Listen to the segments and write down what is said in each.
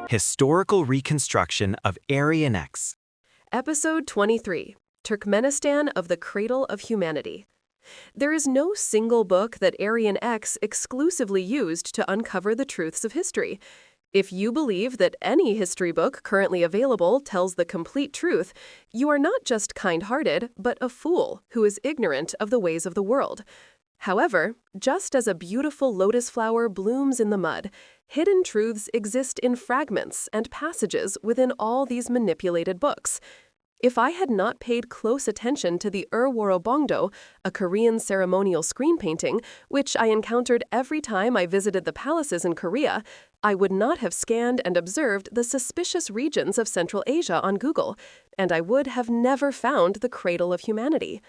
Historical Reconstruction of Aryan X. Episode 23, Turkmenistan of the Cradle of Humanity. There is no single book that Aryan X exclusively used to uncover the truths of history. If you believe that any history book currently available tells the complete truth, you are not just kind-hearted, but a fool who is ignorant of the ways of the world. However, just as a beautiful lotus flower blooms in the mud, hidden truths exist in fragments and passages within all these manipulated books. If I had not paid close attention to the Bongdo, a Korean ceremonial screen painting, which I encountered every time I visited the palaces in Korea, I would not have scanned and observed the suspicious regions of Central Asia on Google, and I would have never found the Cradle of Humanity.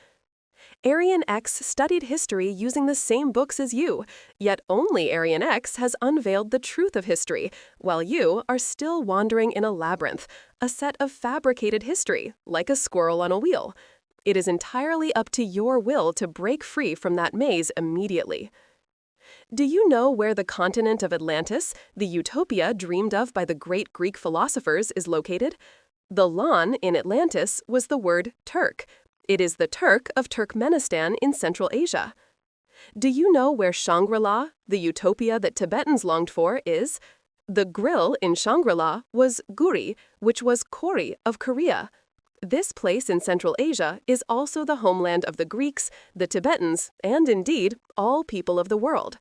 Aryan X studied history using the same books as you, yet only Aryan X has unveiled the truth of history, while you are still wandering in a labyrinth, a set of fabricated history, like a squirrel on a wheel. It is entirely up to your will to break free from that maze immediately. Do you know where the continent of Atlantis, the utopia dreamed of by the great Greek philosophers, is located? The lan in Atlantis was the word Turk. It is the Turk of Turkmenistan in Central Asia. Do you know where Shangri-La, the utopia that Tibetans longed for, is? The grill in Shangri-La was Guri, which was Kori of Korea. This place in Central Asia is also the homeland of the Greeks, the Tibetans, and indeed, all people of the world.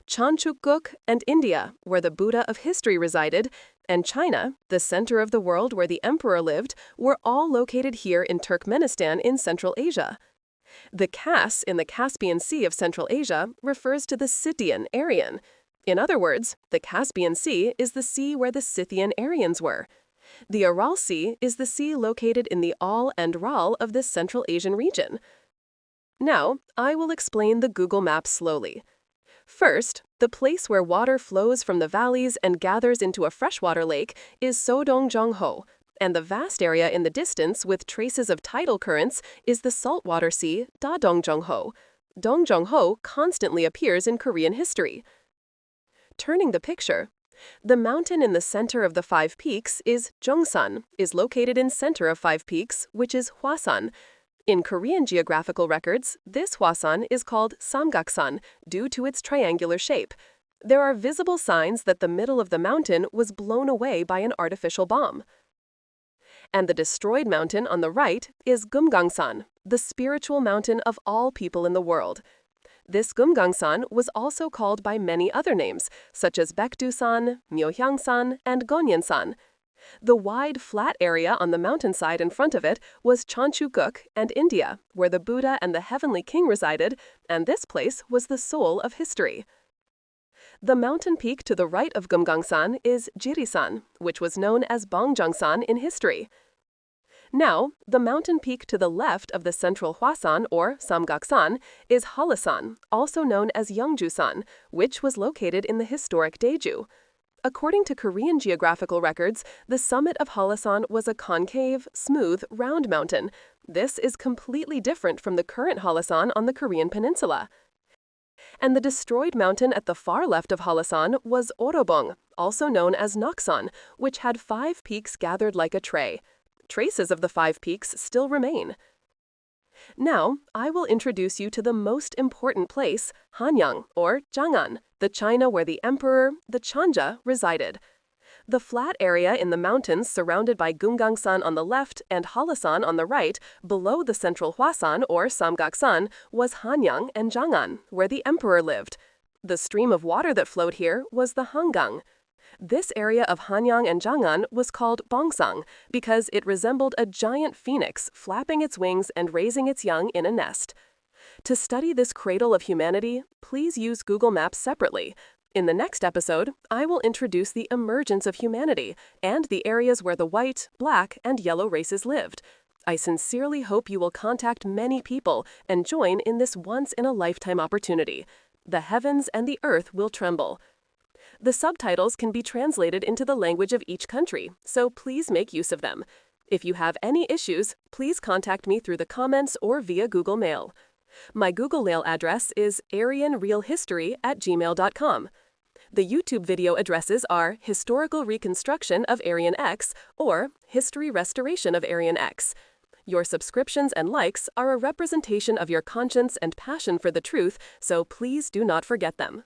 Chanchukguk and India, where the Buddha of history resided, and China, the center of the world where the emperor lived, were all located here in Turkmenistan in Central Asia. The Cass in the Caspian Sea of Central Asia refers to the Scythian Aryan. In other words, the Caspian Sea is the sea where the Scythian Aryans were. The Aral Sea is the sea located in the Al and Ral of this Central Asian region. Now, I will explain the Google Maps slowly. First, the place where water flows from the valleys and gathers into a freshwater lake is Sodong-jongho, and the vast area in the distance with traces of tidal currents is the saltwater sea Da-dong-jongho. Dong-jongho constantly appears in Korean history. Turning the picture, the mountain in the center of the five peaks is Jongsan, is located in center of five peaks, which is Hwasan. In Korean geographical records, this Hwasan is called Samgaksan due to its triangular shape. There are visible signs that the middle of the mountain was blown away by an artificial bomb. And the destroyed mountain on the right is Gumgangsan, the spiritual mountain of all people in the world. This Gumgangsan was also called by many other names, such as Baekdu-san, Myohyang-san, and Gonyen-san. The wide, flat area on the mountainside in front of it was Chanchukguk and India, where the Buddha and the heavenly king resided, and this place was the soul of history. The mountain peak to the right of Gumgangsan is Jirisan, which was known as Bongjangsan in history. Now, the mountain peak to the left of the central Hwasan, or Samgaksan, is Halasan, also known as Yeongjusan, which was located in the historic Daeju. According to Korean geographical records, the summit of Halasan was a concave, smooth, round mountain. This is completely different from the current Halasan on the Korean peninsula. And the destroyed mountain at the far left of Halasan was Orobong, also known as Naksan, which had 5 peaks gathered like a tray. Traces of the 5 peaks still remain. Now, I will introduce you to the most important place, Hanyang, or Chang'an, the China where the emperor, the Chanja, resided. The flat area in the mountains surrounded by Gumgangsan on the left and Halasan on the right, below the central Hwasan, or Samgaksan, was Hanyang and Chang'an, where the emperor lived. The stream of water that flowed here was the Hangang. This area of Hanyang and Chang'an was called Bongsang because it resembled a giant phoenix flapping its wings and raising its young in a nest. To study this cradle of humanity, please use Google Maps separately. In the next episode, I will introduce the emergence of humanity and the areas where the white, black, and yellow races lived. I sincerely hope you will contact many people and join in this once-in-a-lifetime opportunity. The heavens and the earth will tremble. The subtitles can be translated into the language of each country, so please make use of them. If you have any issues, please contact me through the comments or via Google Mail. My Google Mail address is aryanrealhistory@gmail.com. The YouTube video addresses are Historical Reconstruction of Aryan X or History Restoration of Aryan X. Your subscriptions and likes are a representation of your conscience and passion for the truth, so please do not forget them.